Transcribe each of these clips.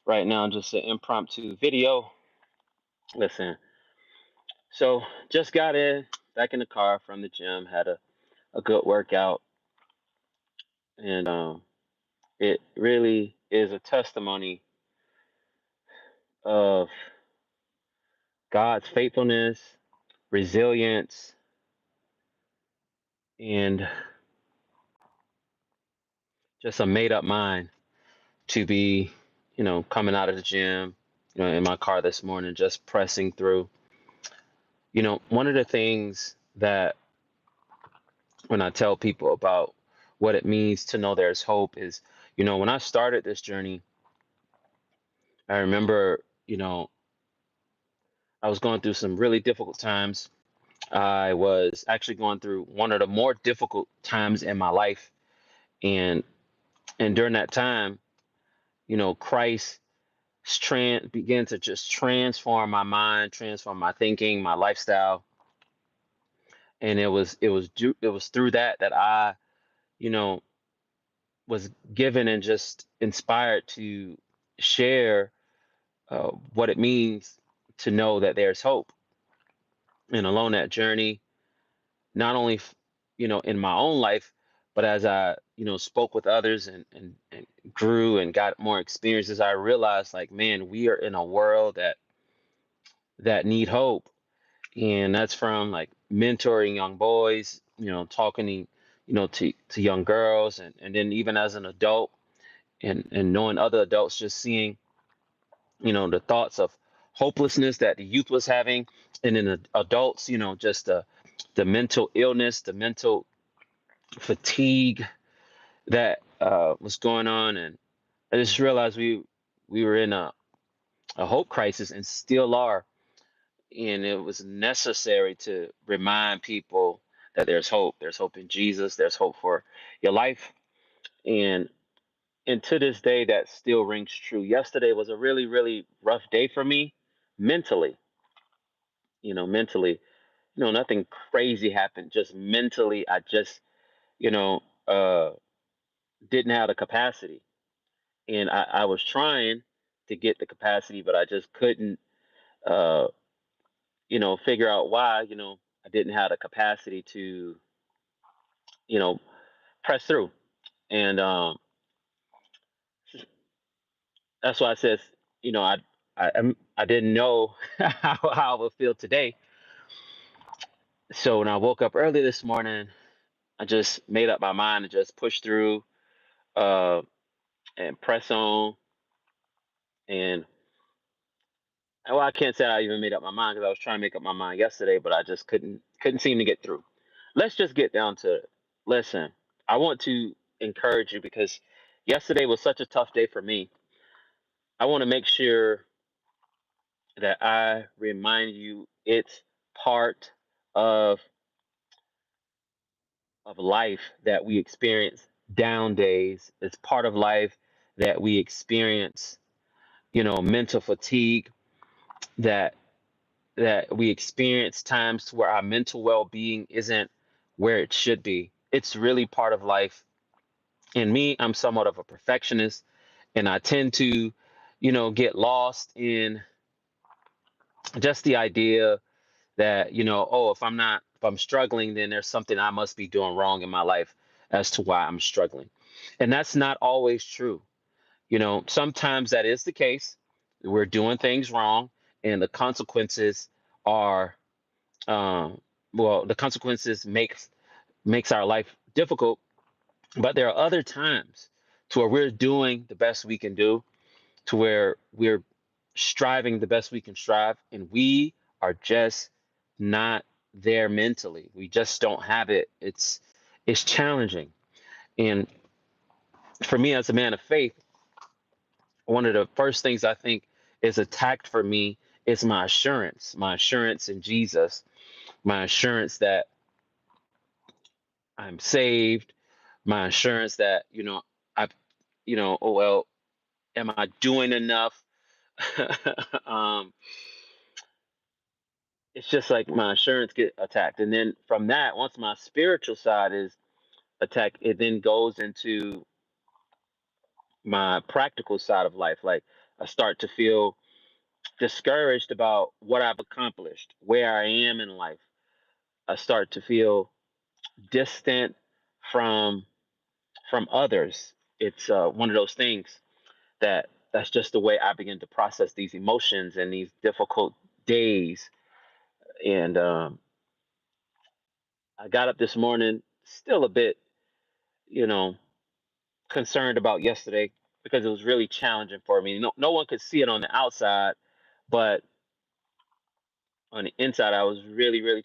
right now, just an impromptu video. Listen, so just got in back in the car from the gym, had a good workout, and it really is a testimony of God's faithfulness, resilience, and just a made up mind to be, coming out of the gym, in my car this morning, just pressing through. One of the things that when I tell people about what it means to know there's hope is, when I started this journey, I remember, I was going through some really difficult times. I was actually going through one of the more difficult times in my life. And during that time, Christ began to just transform my mind, transform my thinking, my lifestyle. And it was through that I, you know, was given and just inspired to share what it means to know that there's hope. And along that journey, not only in my own life, but as I spoke with others and grew and got more experiences, I realized, like, man, we are in a world that need hope. And that's from, like, mentoring young boys, talking to young girls, and then even as an adult, and knowing other adults, just seeing the thoughts of hopelessness that the youth was having, and then the adults, just the mental illness, the mental fatigue that was going on. And I just realized we were in a hope crisis, and still are. And it was necessary to remind people that there's hope. There's hope in Jesus. There's hope for your life. And to this day, that still rings true. Yesterday was a really, really rough day for me mentally. Mentally, nothing crazy happened. Just mentally, I just, you know, uh, didn't have the capacity. And I was trying to get the capacity, but I just couldn't, uh, figure out why, I didn't have the capacity to, you know, press through. And that's why I says, I didn't know how I would feel today. So when I woke up early this morning, I just made up my mind to just push through, uh, and press on. And well, I can't say I even made up my mind, because I was trying to make up my mind yesterday, but I just couldn't seem to get through. Let's just get down to it. Listen, I want to encourage you, because yesterday was such a tough day for me. I want to make sure that I remind you it's part of life that we experience down days. It's part of life that we experience, mental fatigue, that we experience times to where our mental well-being isn't where it should be. It's really part of life. And me, I'm somewhat of a perfectionist, and I tend to, get lost in just the idea that, oh, if I'm struggling, then there's something I must be doing wrong in my life as to why I'm struggling. And that's not always true. Sometimes that is the case. We're doing things wrong, and the consequences are, um, the consequences makes our life difficult. But there are other times to where we're doing the best we can do, to where we're striving the best we can strive, and we are just not there mentally. We just don't have it. It's challenging. And for me, as a man of faith, one of the first things I think is attacked for me is my assurance in Jesus, my assurance that I'm saved, my assurance that, I've, oh, well, am I doing enough? um, it's just like my assurance get attacked. And then from that, once my spiritual side is attacked, it then goes into my practical side of life. Like I start to feel discouraged about what I've accomplished, where I am in life. I start to feel distant from others. It's one of those things that's just the way I begin to process these emotions and these difficult days. And I got up this morning still a bit, you know, concerned about yesterday because it was really challenging for me. No one could see it on the outside, but on the inside, I was really, really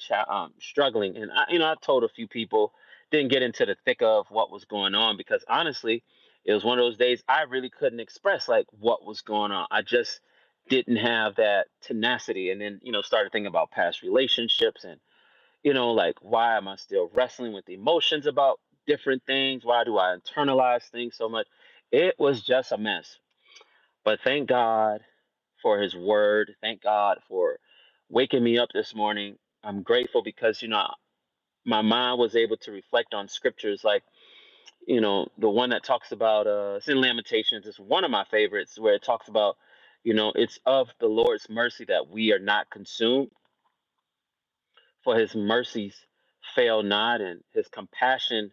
struggling. And I told a few people, didn't get into the thick of what was going on because honestly, it was one of those days I really couldn't express like what was going on. I just didn't have that tenacity. And then, started thinking about past relationships and, like why am I still wrestling with emotions about different things? Why do I internalize things so much? It was just a mess. But thank God for his word. Thank God for waking me up this morning. I'm grateful because, my mind was able to reflect on scriptures like, the one that talks about, it's in Lamentations. It's one of my favorites where it talks about, it's of the Lord's mercy that we are not consumed, for his mercies fail not, and his compassion,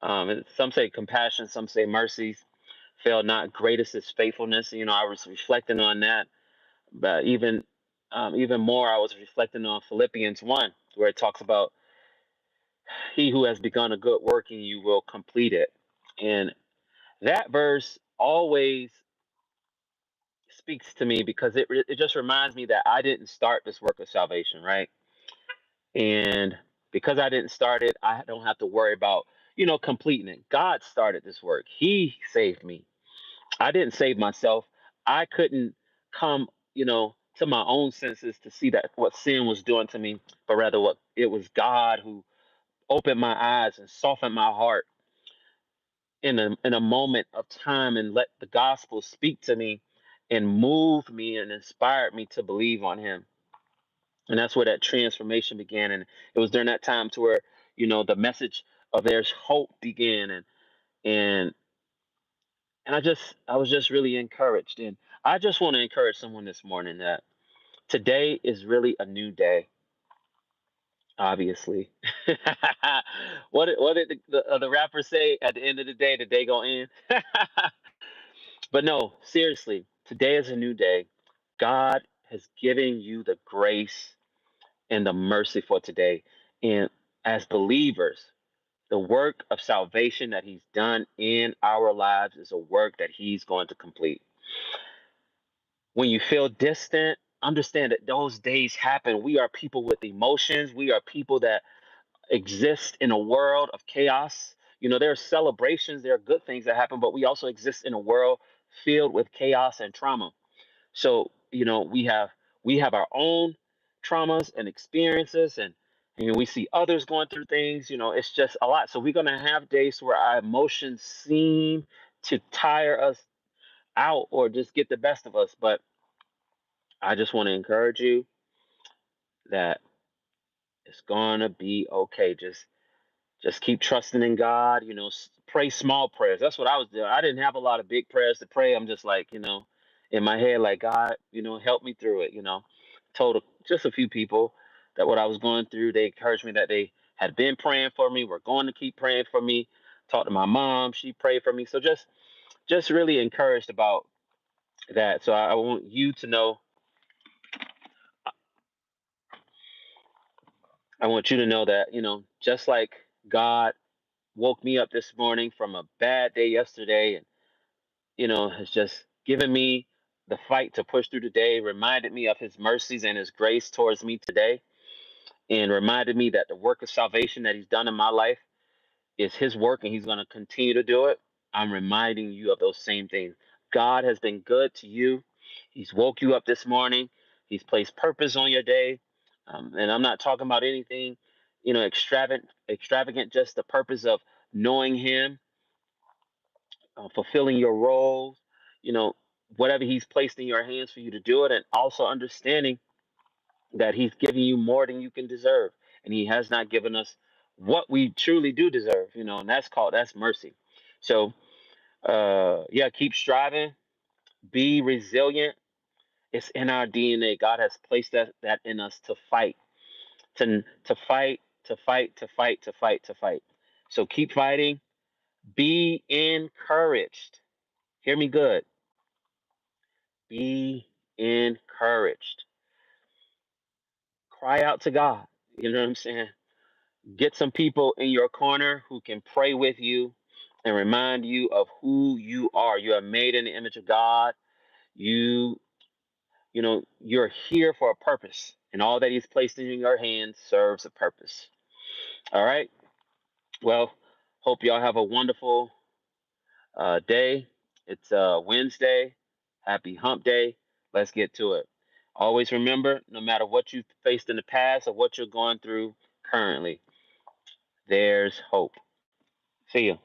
and some say compassion, some say mercies, fail not. Greatest is faithfulness. I was reflecting on that. But even more, I was reflecting on Philippians 1, where it talks about he who has begun a good work in you will complete it. And that verse always speaks to me because it just reminds me that I didn't start this work of salvation, right? And because I didn't start it, I don't have to worry about, completing it. God started this work. He saved me. I didn't save myself. I couldn't come, to my own senses to see that what sin was doing to me, but rather what it was God who opened my eyes and softened my heart in a moment of time and let the gospel speak to me and move me and inspired me to believe on him. And that's where that transformation began. And it was during that time to where, the message of there's hope began and I was just really encouraged. And I just want to encourage someone this morning that today is really a new day, obviously. What did the rapper say at the end of the day gonna end? But no, seriously, today is a new day. God has given you the grace and the mercy for today. And as believers, the work of salvation that he's done in our lives is a work that he's going to complete. When you feel distant, understand that those days happen. We are people with emotions. We are people that exist in a world of chaos. There are celebrations, there are good things that happen, but we also exist in a world filled with chaos and trauma. So, we have our own traumas and experiences and we see others going through things, it's just a lot. So we're gonna have days where our emotions seem to tire us out or just get the best of us. But I just want to encourage you that it's gonna be okay. Just keep trusting in God. Pray small prayers. That's what I was doing. I didn't have a lot of big prayers to pray. I'm just like, in my head, like God, help me through it. Told just a few people that what I was going through. They encouraged me that they had been praying for me. Were going to keep praying for me. Talked to my mom. She prayed for me. So just really encouraged about that. So I want you to know. I want you to know that just like God woke me up this morning from a bad day yesterday and has just given me the fight to push through the day, reminded me of his mercies and his grace towards me today, and reminded me that the work of salvation that he's done in my life is his work and he's going to continue to do it. I'm reminding you of those same things. God has been good to you. He's woke you up this morning. He's placed purpose on your day. And I'm not talking about anything, extravagant, just the purpose of knowing him, fulfilling your roles, you know, whatever he's placed in your hands for you to do it, and also understanding that he's giving you more than you can deserve, and he has not given us what we truly do deserve, and that's mercy. So Yeah, keep striving. Be resilient. It's in our DNA. God has placed that in us to fight, to fight, to fight, to fight, to fight, to fight. So keep fighting. Be encouraged. Hear me good. Be encouraged. Cry out to God. You know what I'm saying? Get some people in your corner who can pray with you and remind you of who you are. You are made in the image of God. You, you're here for a purpose, and all that He's placed in your hands serves a purpose. All right. Well, hope y'all have a wonderful day. It's Wednesday. Happy Hump Day. Let's get to it. Always remember, no matter what you've faced in the past or what you're going through currently, there's hope. See you.